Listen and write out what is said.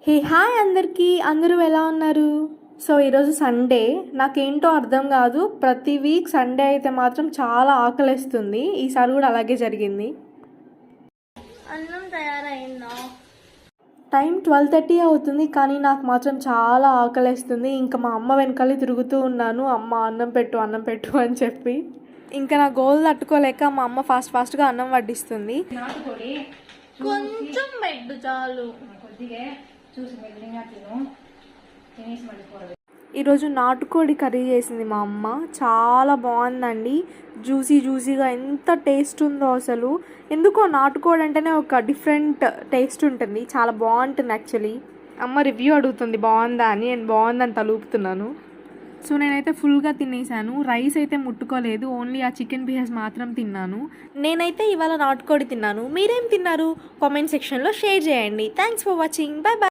Hey hi అందరికీ, అందరూ ఎలా ఉన్నారు? సో ఈరోజు సండే. నాకేంటో అర్థం కాదు, ప్రతి వీక్ సండే అయితే మాత్రం చాలా ఆకలిస్తుంది. ఈసారి కూడా అలాగే జరిగింది. అన్నం తయారైందా? టైం 12:30 అవుతుంది, కానీ నాకు మాత్రం చాలా ఆకలిస్తుంది. ఇంకా మా అమ్మ వెనకాలే తిరుగుతూ ఉన్నాను, అమ్మ అన్నం పెట్టు అని చెప్పి. ఇంకా నా గోల్ తట్టుకోలేక మా అమ్మ ఫాస్ట్గా అన్నం వడ్డిస్తుంది. కొంచెం పెట్టు చాలు. ఈరోజు నాటుకోడి కర్రీ చేసింది మా అమ్మ. చాలా బాగుందండి, జ్యూసీగా ఎంత టేస్ట్ ఉందో అసలు. ఎందుకో నాటుకోడి అంటేనే ఒక డిఫరెంట్ టేస్ట్ ఉంటుంది, చాలా బాగుంటుంది యాక్చువల్లీ. అమ్మ రివ్యూ అడుగుతుంది బాగుందా అని, నేను బాగుందని తలుపుతున్నాను. సో నేనైతే ఫుల్గా తినేసాను. రైస్ అయితే ముట్టుకోలేదు, ఓన్లీ ఆ చికెన్ పీసెస్ మాత్రం తిన్నాను. నేనైతే ఇవాళ నాటుకోడి తిన్నాను. మీరేం తిన్నారు? కామెంట్ సెక్షన్లో షేర్ చేయండి. Thanks for watching. Bye bye.